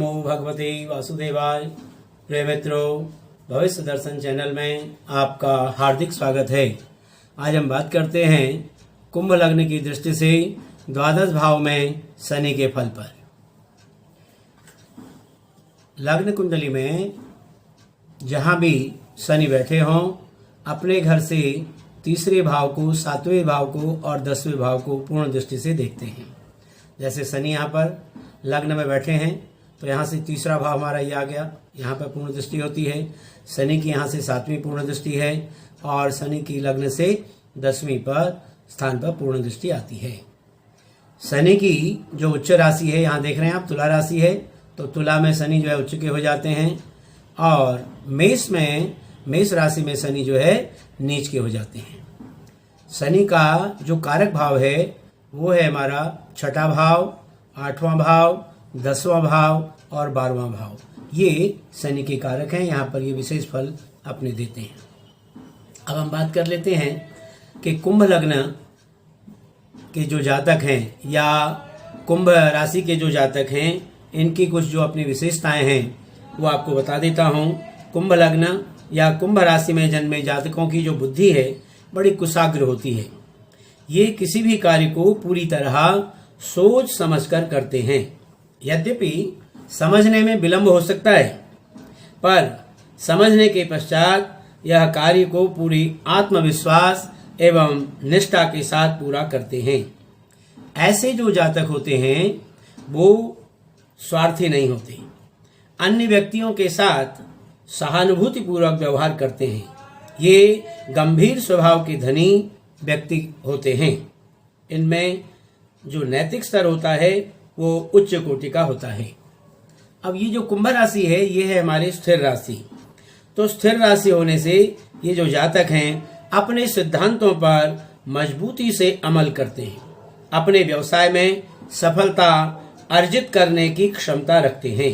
नमो भगवते वासुदेवाय। प्रिय मित्रों, भविष्य दर्शन चैनल में आपका हार्दिक स्वागत है। आज हम बात करते हैं कुंभ लग्न की दृष्टि से द्वादश भाव में शनि के फल पर। लग्न कुंडली में जहाँ भी शनि बैठे हों, अपने घर से तीसरे भाव को, सातवें भाव को और 10वें भाव को पूर्ण दृष्टि से देखते हैं। जैसे शनि यहाँ पर लग्न में बैठे हैं तो यहाँ से तीसरा भाव हमारा ये आ गया, यहाँ पर पूर्ण दृष्टि होती है। शनि की यहाँ से 7वीं पूर्ण दृष्टि है और शनि की लग्न से 10वीं पर स्थान पर पूर्ण दृष्टि आती है। शनि की जो उच्च राशि है, यहाँ देख रहे हैं आप, तुला राशि है, तो तुला में शनि जो है उच्च के हो जाते हैं और मेष राशि में शनि जो है नीच के हो जाते हैं। शनि का जो कारक भाव है वो है हमारा 6ठा भाव, 8वां भाव, 10वां भाव और 12वां भाव। ये शनि के कारक हैं, यहाँ पर ये विशेष फल अपने देते हैं। अब हम बात कर लेते हैं कि कुंभ लग्न के जो जातक हैं या कुंभ राशि के जो जातक हैं, इनकी कुछ जो अपनी विशेषताएं हैं वो आपको बता देता हूँ। कुंभ लग्न या कुंभ राशि में जन्मे जातकों की जो बुद्धि है बड़ी कुशाग्र होती है। ये किसी भी कार्य को पूरी तरह सोच समझकर करते हैं। यद्यपि समझने में विलंब हो सकता है, पर समझने के पश्चात यह कार्य को पूरी आत्मविश्वास एवं निष्ठा के साथ पूरा करते हैं। ऐसे जो जातक होते हैं वो स्वार्थी नहीं होते, अन्य व्यक्तियों के साथ सहानुभूतिपूर्वक व्यवहार करते हैं। ये गंभीर स्वभाव के धनी व्यक्ति होते हैं। इनमें जो नैतिक स्तर होता है वो उच्च कोटि का होता है। अब ये जो कुंभ राशि है ये है हमारी स्थिर राशि। तो स्थिर राशि होने से ये जो जातक हैं अपने सिद्धांतों पर मजबूती से अमल करते हैं, अपने व्यवसाय में सफलता अर्जित करने की क्षमता रखते हैं।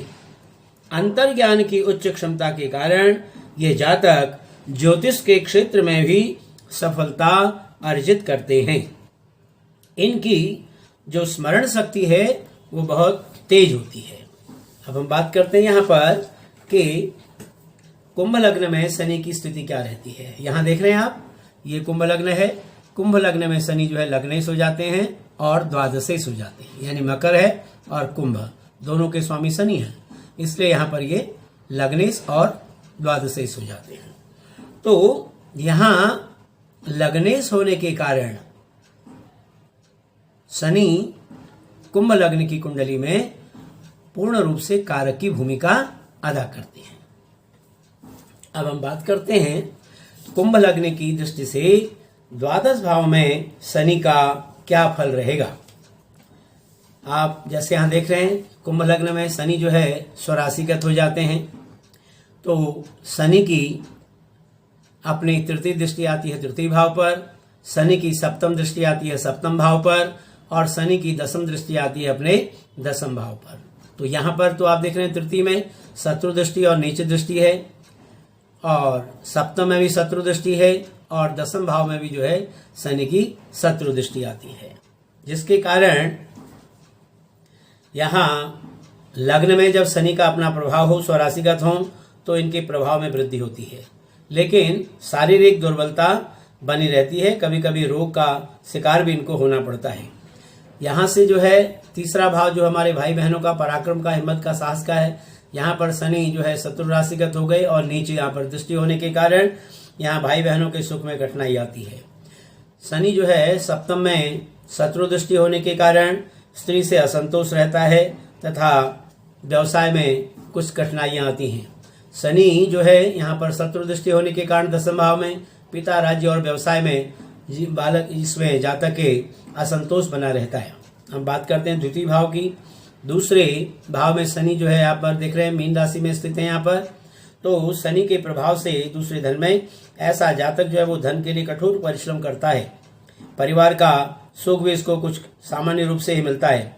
अंतर्ज्ञान की उच्च क्षमता के कारण ये जातक ज्योतिष के क्षेत्र में भी सफलता अर्जित करते हैं। इनकी जो स्मरण शक्ति है वो बहुत तेज होती है। अब हम बात करते हैं यहाँ पर कि कुंभ लग्न में शनि की स्थिति क्या रहती है। यहाँ देख रहे हैं आप, ये कुंभ लग्न है। कुंभ लग्न में शनि जो है लग्नेश हो जाते हैं और द्वादशेश हो जाते हैं, यानी मकर है और कुंभ दोनों के स्वामी शनि हैं, इसलिए यहाँ पर ये लग्नेश और द्वादशेश हो जाते हैं। तो यहाँ लग्नेश होने के कारण शनि कुंभ लग्न की कुंडली में पूर्ण रूप से कारक की भूमिका अदा करते हैं। अब हम बात करते हैं कुंभ लग्न की दृष्टि से द्वादश भाव में शनि का क्या फल रहेगा। आप जैसे यहाँ देख रहे हैं, कुंभ लग्न में शनि जो है स्वराशिगत हो जाते हैं। तो शनि की अपनी तृतीय दृष्टि आती है तृतीय भाव पर, शनि की सप्तम दृष्टि आती है सप्तम भाव पर और शनि की दसम दृष्टि आती है अपने 10वें भाव पर। तो यहाँ पर तो आप देख रहे हैं तृतीय में शत्रु दृष्टि और नीच दृष्टि है और सप्तम में भी शत्रु दृष्टि है और 10वें भाव में भी जो है शनि की शत्रु दृष्टि आती है, जिसके कारण यहाँ लग्न में जब शनि का अपना प्रभाव हो, स्वराशिगत हो, तो इनके प्रभाव में वृद्धि होती है, लेकिन शारीरिक दुर्बलता बनी रहती है। कभी कभी रोग का शिकार भी इनको होना पड़ता है। यहाँ से जो है तीसरा भाव जो हमारे भाई बहनों का पराक्रम का, हिम्मत का, साहस का है, यहाँ पर शनि जो है शत्रु राशिगत हो गए और नीचे यहाँ पर दृष्टि होने के कारण यहाँ भाई बहनों के सुख में कठिनाई आती है। शनि जो है सप्तम में शत्रु दृष्टि होने के कारण स्त्री से असंतोष रहता है तथा व्यवसाय में कुछ कठिनाइयाँ आती हैं। शनि जो है यहाँ पर शत्रु दृष्टि होने के कारण 10वें भाव में पिता, राज्य और व्यवसाय में बालक, इसमें जातक के असंतोष बना रहता है। हम बात करते हैं द्वितीय भाव की। दूसरे भाव में शनि जो है यहाँ पर देख रहे हैं मीन राशि में स्थित है यहाँ पर। तो शनि के प्रभाव से दूसरे धन में ऐसा जातक जो है वो धन के लिए कठोर परिश्रम करता है। परिवार का सुख भी इसको कुछ सामान्य रूप से ही मिलता है,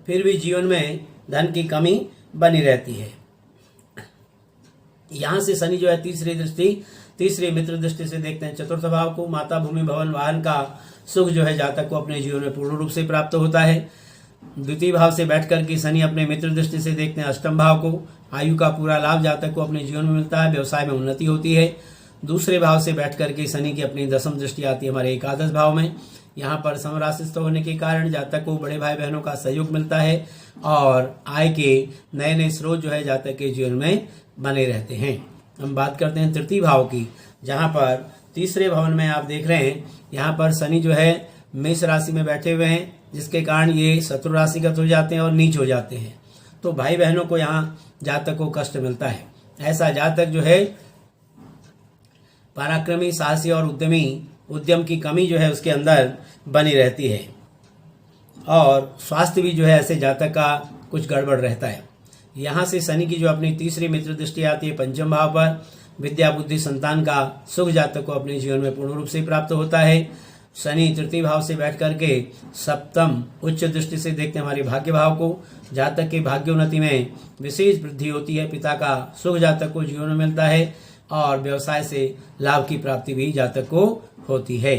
फिर भी जीवन में धन की कमी बनी रहती है। यहाँ से शनि जो है तीसरी मित्र दृष्टि से देखते हैं चतुर्थ भाव को। माता, भूमि, भवन, वाहन का सुख जो है जातक को अपने जीवन में पूर्ण रूप से प्राप्त होता है। द्वितीय भाव से बैठ करके शनि अपने मित्र दृष्टि से देखते हैं अष्टम भाव को। आयु का पूरा लाभ जातक को अपने जीवन में मिलता है, व्यवसाय में उन्नति होती है। दूसरे भाव से बैठ करके शनि की अपनी दसम दृष्टि आती है हमारे एकादश भाव में। यहाँ पर समराशिस्थ होने के कारण जातक को बड़े भाई बहनों का सहयोग मिलता है और आय के नए नए स्रोत जो है जातक के जीवन में बने रहते हैं। हम बात करते हैं तृतीय भाव की, जहाँ पर तीसरे भवन में आप देख रहे हैं यहाँ पर शनि जो है मेष राशि में बैठे हुए हैं, जिसके कारण ये शत्रु राशिगत हो जाते हैं और नीच हो जाते हैं। तो भाई बहनों को यहाँ जातक को कष्ट मिलता है। ऐसा जातक जो है पराक्रमी, साहसी और उद्यम की कमी जो है उसके अंदर बनी रहती है और स्वास्थ्य भी जो है ऐसे जातक का कुछ गड़बड़ रहता है। यहाँ से शनि की जो अपनी तीसरी मित्र दृष्टि आती है पंचम भाव पर, विद्या बुद्धि संतान का सुख जातक को अपने जीवन में पूर्ण रूप से प्राप्त होता है। शनि तृतीय भाव से बैठ करके सप्तम उच्च दृष्टि से देखते हैं हमारे भाग्य भाव को। जातक के भाग्योन्नति में विशेष वृद्धि होती है, पिता का सुख जातक को जीवन में मिलता है और व्यवसाय से लाभ की प्राप्ति भी जातक को होती है।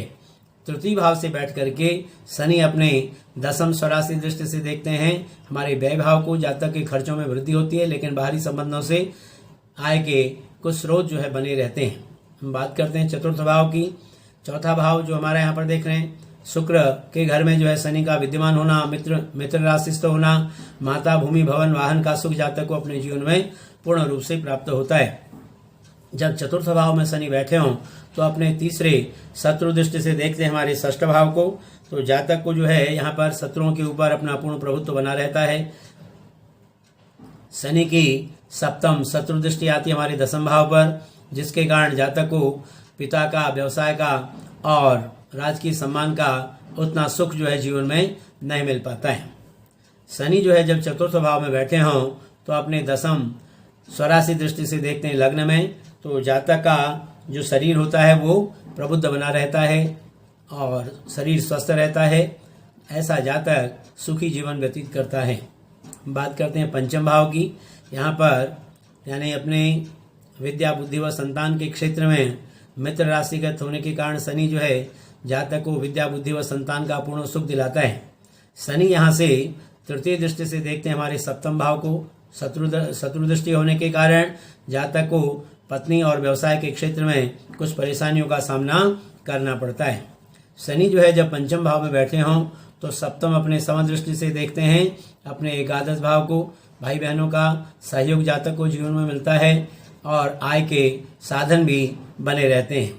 तृतीय भाव से बैठ करके शनि अपने दसम स्वराशि दृष्टि से देखते हैं हमारे व्यय भाव को। जातक के खर्चों में वृद्धि होती है, लेकिन बाहरी संबंधों से आय के कुछ स्रोत जो है बने रहते हैं। हम बात करते हैं चतुर्थ भाव की। चौथा भाव जो हमारे यहाँ पर देख रहे हैं, शुक्र के घर में जो है शनि का विद्यमान होना, मित्र राशिस्थ होना, माता, भूमि, भवन, वाहन का सुख जातक को अपने जीवन में पूर्ण रूप से प्राप्त होता है। जब चतुर्थ भाव में शनि बैठे हों तो अपने तीसरे शत्रु दृष्टि से देखते हैं हमारे षष्ठ भाव को। तो जातक को जो है यहाँ पर शत्रुओं के ऊपर अपना पूर्ण प्रभुत्व बना रहता है। शनि की सप्तम शत्रु दृष्टि आती है हमारे दसम भाव पर, जिसके कारण जातक को पिता का, व्यवसाय का और राजकीय सम्मान का उतना सुख जो है जीवन में नहीं मिल पाता है। शनि जो है जब चतुर्थ भाव में बैठे हों तो अपने दसम स्वराशि दृष्टि से देखते हैं लग्न में, तो जातक का जो शरीर होता है वो प्रबुद्ध बना रहता है और शरीर स्वस्थ रहता है। ऐसा जातक सुखी जीवन व्यतीत करता है। बात करते हैं पंचम भाव की। यहाँ पर यानी अपने विद्या, बुद्धि व संतान के क्षेत्र में मित्र राशिगत होने के कारण शनि जो है जातक को विद्या, बुद्धि व संतान का पूर्ण सुख दिलाता है। शनि यहाँ से तृतीय दृष्टि से देखते हैं हमारे सप्तम भाव को। शत्रु दृष्टि होने के कारण जातक को पत्नी और व्यवसाय के क्षेत्र में कुछ परेशानियों का सामना करना पड़ता है। शनि जो है जब पंचम भाव में बैठे हों तो सप्तम अपने समदृष्टि से देखते हैं अपने एकादश भाव को। भाई बहनों का सहयोग जातक को जीवन में मिलता है और आय के साधन भी बने रहते हैं,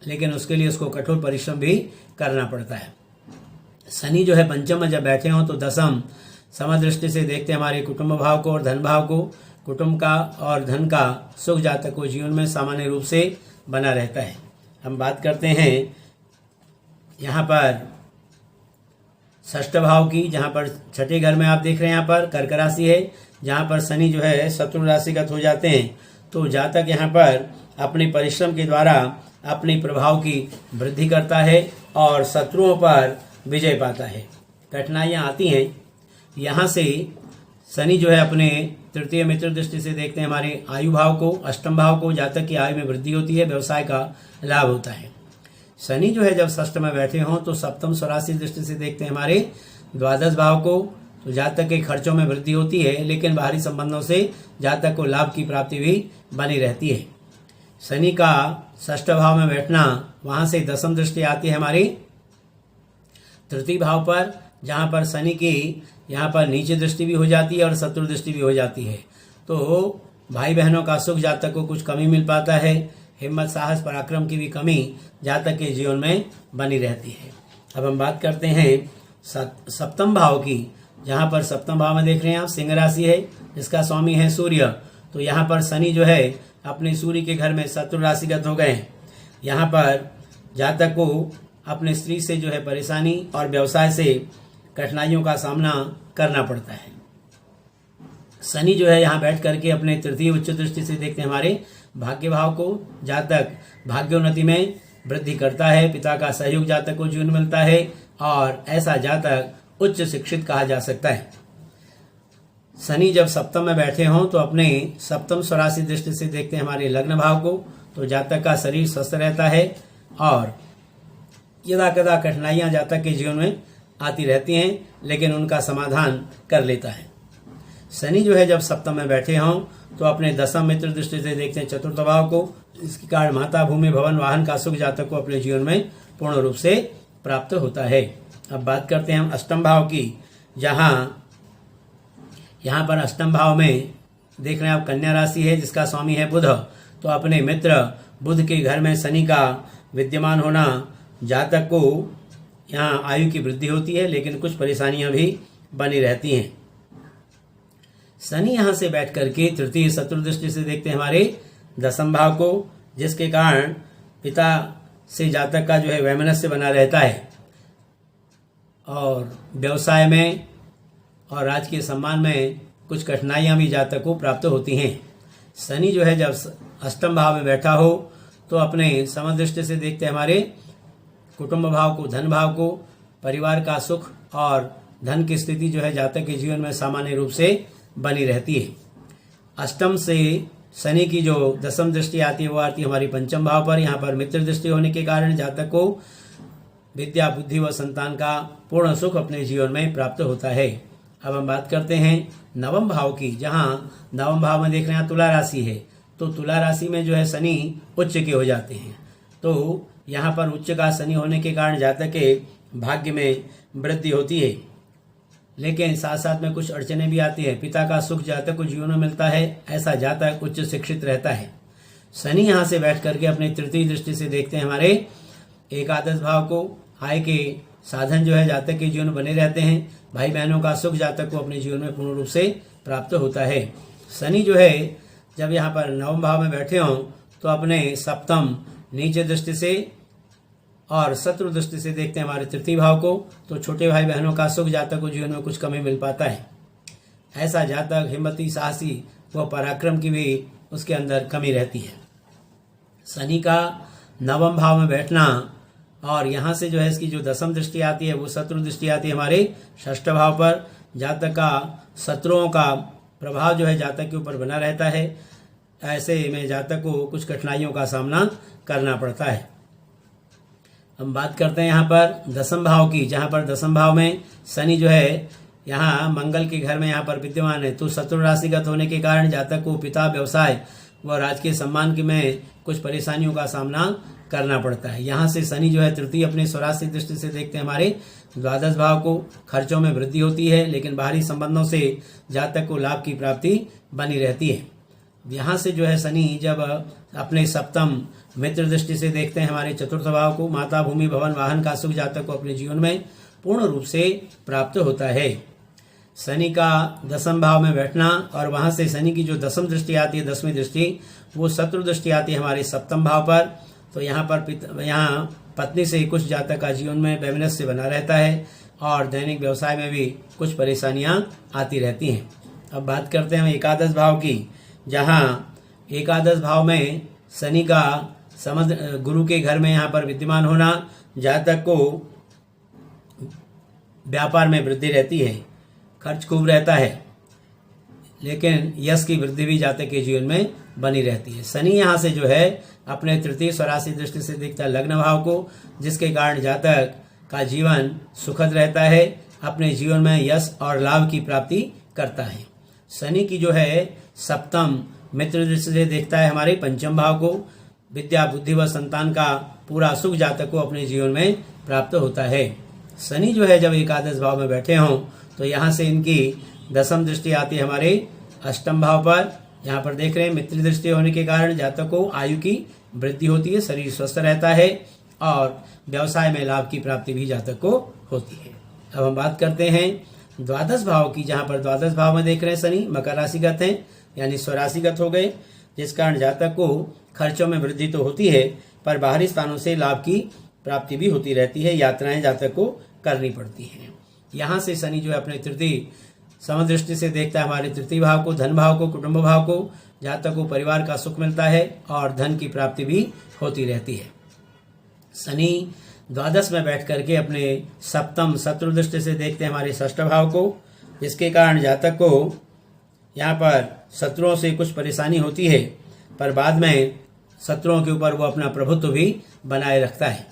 लेकिन उसके लिए उसको कठोर परिश्रम भी करना पड़ता है। शनि जो है पंचम में जब बैठे हों तो दसम समदृष्टि से देखते हैं हमारे कुटुंब भाव को और धन भाव को। कुटुंब का और धन का सुख जातक को जीवन में सामान्य रूप से बना रहता है। हम बात करते हैं यहाँ पर षष्ठ भाव की, जहाँ पर छठे घर में आप देख रहे हैं यहाँ पर कर्क राशि है, जहाँ पर शनि जो है शत्रु राशिगत हो जाते हैं। तो जातक यहाँ पर अपने परिश्रम के द्वारा अपने प्रभाव की वृद्धि करता है और शत्रुओं पर विजय पाता है। कठिनाइयाँ आती हैं। यहाँ से शनि जो है अपने तृतीय मित्र दृष्टि से देखते हैं हमारे आयु भाव को, अष्टम भाव को। जातक की आयु में वृद्धि होती है, व्यवसाय का लाभ होता है। शनि जो है जब षष्ठ में बैठे हों तो सप्तम स्वराशि दृष्टि से देखते हैं हमारे द्वादश भाव को। तो जातक के खर्चों में वृद्धि होती है, लेकिन बाहरी संबंधों से जातक को लाभ की प्राप्ति भी बनी रहती है। शनि का षष्ठ भाव में बैठना, वहां से दसम दृष्टि आती है हमारी तृतीय भाव पर, जहां पर शनि की यहाँ पर नीचे दृष्टि भी हो जाती है और शत्रु दृष्टि भी हो जाती है। तो भाई बहनों का सुख जातक को कुछ कमी मिल पाता है। हिम्मत, साहस, पराक्रम की भी कमी जातक के जीवन में बनी रहती है। अब हम बात करते हैं सप्तम भाव की, जहाँ पर सप्तम भाव में देख रहे हैं आप सिंह राशि है, जिसका स्वामी है सूर्य। तो यहाँ पर शनि जो है अपने सूर्य के घर में शत्रु राशिगत हो गए। यहाँ पर जातक को अपने स्त्री से जो है परेशानी और व्यवसाय से कठिनाइयों का सामना करना पड़ता है। शनि जो है यहाँ बैठ करके अपने तृतीय उच्च दृष्टि से देखते हैं हमारे भाग्य भाव को। जातक भाग्योन्नति में वृद्धि करता है, पिता का सहयोग जातक को जीवन मिलता है और ऐसा जातक उच्च शिक्षित कहा जा सकता है। शनि जब सप्तम में बैठे हों तो अपने सप्तम स्वराशि दृष्टि से देखते हैं हमारे लग्न भाव को। तो जातक का शरीर स्वस्थ रहता है और यदा कदा कठिनाइयां जातक के जीवन में आती रहती हैं, लेकिन उनका समाधान कर लेता है। शनि जो है जब सप्तम में बैठे हों तो अपने दसम मित्र दृष्टि से देखते हैं चतुर्थ भाव को, इसके कारण माता, भूमि, भवन, वाहन का सुख जातक को अपने जीवन में पूर्ण रूप से प्राप्त होता है। अब बात करते हैं हम अष्टम भाव की, जहाँ यहाँ पर अष्टम भाव में देख रहे हैं आप कन्या राशि है जिसका स्वामी है बुध। तो अपने मित्र बुध के घर में शनि का विद्यमान होना जातक को यहाँ आयु की वृद्धि होती है, लेकिन कुछ परेशानियां भी बनी रहती हैं। शनि यहाँ से बैठ करके तृतीय शत्रु दृष्टि से देखते हैं हमारे दसम भाव को, जिसके कारण पिता से जातक का जो है वैमनस्य बना रहता है और व्यवसाय में और राजकीय सम्मान में कुछ कठिनाइयां भी जातक को प्राप्त होती हैं। शनि जो है जब अष्टम भाव में बैठा हो तो अपने समदृष्टि से देखते हैं हमारे कुटुंब भाव को, धन भाव को, परिवार का सुख और धन की स्थिति जो है जातक के जीवन में सामान्य रूप से बनी रहती है। अष्टम से शनि की जो दसम दृष्टि आती है वो आती है हमारी पंचम भाव पर। यहाँ पर मित्र दृष्टि होने के कारण जातक को विद्या, बुद्धि व संतान का पूर्ण सुख अपने जीवन में प्राप्त होता है। अब हम बात करते हैं नवम भाव की, जहाँ नवम भाव में देख रहे हैं तुला राशि है। तो तुला राशि में जो है शनि उच्च के हो जाते हैं। तो यहाँ पर उच्च का शनि होने के कारण जातक के भाग्य में वृद्धि होती है, लेकिन साथ साथ में कुछ अड़चने भी आती है। पिता का सुख जातक को जीवन में मिलता है, ऐसा जातक उच्च शिक्षित रहता है। शनि यहाँ से बैठ करके अपने तृतीय दृष्टि से देखते हैं हमारे एकादश भाव को। आय के साधन जो है जातक के जीवन में बने रहते हैं। भाई बहनों का सुख जातक को अपने जीवन में पूर्ण रूप से प्राप्त होता है। शनि जो है जब यहाँ पर नवम भाव में बैठे हों तो अपने सप्तम नीचे दृष्टि से और शत्रु दृष्टि से देखते हैं हमारे तृतीय भाव को। तो छोटे भाई बहनों का सुख जातक को जीवन में कुछ कमी मिल पाता है। ऐसा जातक हिम्मती, साहसी व पराक्रम की भी उसके अंदर कमी रहती है। शनि का नवम भाव में बैठना और यहाँ से जो है इसकी जो दसम दृष्टि आती है वो शत्रु दृष्टि आती है हमारे षष्ठ भाव पर। जातक का शत्रुओं का प्रभाव जो है जातक के ऊपर बना रहता है। ऐसे में जातक को कुछ कठिनाइयों का सामना करना पड़ता है। हम बात करते हैं यहाँ पर दसम भाव की, जहाँ पर दसम भाव में शनि जो है यहाँ मंगल के घर में यहाँ पर विद्यमान है। तो शत्रु राशिगत होने के कारण जातक को पिता, व्यवसाय व राजकीय सम्मान के में कुछ परेशानियों का सामना करना पड़ता है। यहाँ से शनि जो है तृतीय अपने स्वराशि दृष्टि से देखते हैं हमारे द्वादश भाव को। खर्चों में वृद्धि होती है, लेकिन बाहरी संबंधों से जातक को लाभ की प्राप्ति बनी रहती है। यहाँ से जो है शनि जब अपने सप्तम मित्र दृष्टि से देखते हैं हमारे चतुर्थ भाव को। माता, भूमि, भवन, वाहन का सुख जातक को अपने जीवन में पूर्ण रूप से प्राप्त होता है। शनि का दसम भाव में बैठना और वहां से शनि की जो दसम दृष्टि आती है, दसवीं दृष्टि, वो शत्रु दृष्टि आती है हमारे सप्तम भाव पर। तो यहाँ पत्नी से कुछ जातक का जीवन में वैमनस्य बना रहता है और दैनिक व्यवसाय में भी कुछ परेशानियां आती रहती हैं। अब बात करते हैं एकादश भाव की, जहाँ एकादश भाव में शनि का समुद्र गुरु के घर में यहाँ पर विद्यमान होना जातक को व्यापार में वृद्धि रहती है। खर्च खूब रहता है, लेकिन यश की वृद्धि भी जातक के जीवन में बनी रहती है। शनि यहाँ से जो है अपने तृतीय स्वराशि दृष्टि से देखता है लग्न भाव को, जिसके कारण जातक का जीवन सुखद रहता है, अपने जीवन में यश और लाभ की प्राप्ति करता है। शनि की जो है सप्तम मित्र दृष्टि से देखता है हमारे पंचम भाव को। विद्या, बुद्धि व संतान का पूरा सुख जातक को अपने जीवन में प्राप्त होता है। शनि जो है जब एकादश भाव में बैठे हों तो यहाँ से इनकी दसम दृष्टि आती है हमारे अष्टम भाव पर। यहाँ पर देख रहे हैं मित्र दृष्टि होने के कारण जातक को आयु की वृद्धि होती है, शरीर स्वस्थ रहता है और व्यवसाय में लाभ की प्राप्ति भी जातक को होती है। अब हम बात करते हैं द्वादश भाव की, जहाँ पर द्वादश भाव में देख रहे हैं शनि मकर राशिगत हैं, यानी स्वराशिगत हो गए, जिस कारण जातक को खर्चों में वृद्धि तो होती है पर बाहरी स्थानों से लाभ की प्राप्ति भी होती रहती है। यात्राएं जातक को करनी पड़ती हैं। यहाँ से शनि जो है अपने तृतीय समदृष्टि से देखता है हमारे तृतीय भाव को, धन भाव को, कुटुंब भाव को। जातक को परिवार का सुख मिलता है और धन की प्राप्ति भी होती रहती है। शनि द्वादश में बैठ करके अपने सप्तम शत्रु दृष्टि से देखते हैं हमारे षष्ठ भाव को, जिसके कारण जातक को यहाँ पर शत्रुओं से कुछ परेशानी होती है, पर बाद में शत्रुओं के ऊपर वो अपना प्रभुत्व भी बनाए रखता है।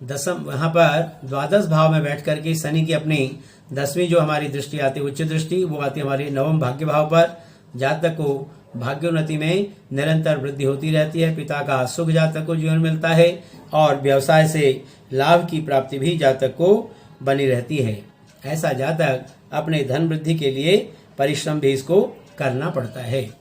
दसम, वहां पर द्वादश भाव में बैठ करके शनि की अपनी 10वीं जो हमारी दृष्टि आती है, उच्च दृष्टि, वो आती है हमारे 9वें भाग्य भाव पर। जातक को भाग्योन्नति में निरंतर वृद्धि होती रहती है। पिता का सुख जातक को जीवन मिलता है और व्यवसाय से लाभ की प्राप्ति भी जातक को बनी रहती है। ऐसा जातक अपने धन वृद्धि के लिए परिश्रम भी इसको करना पड़ता है।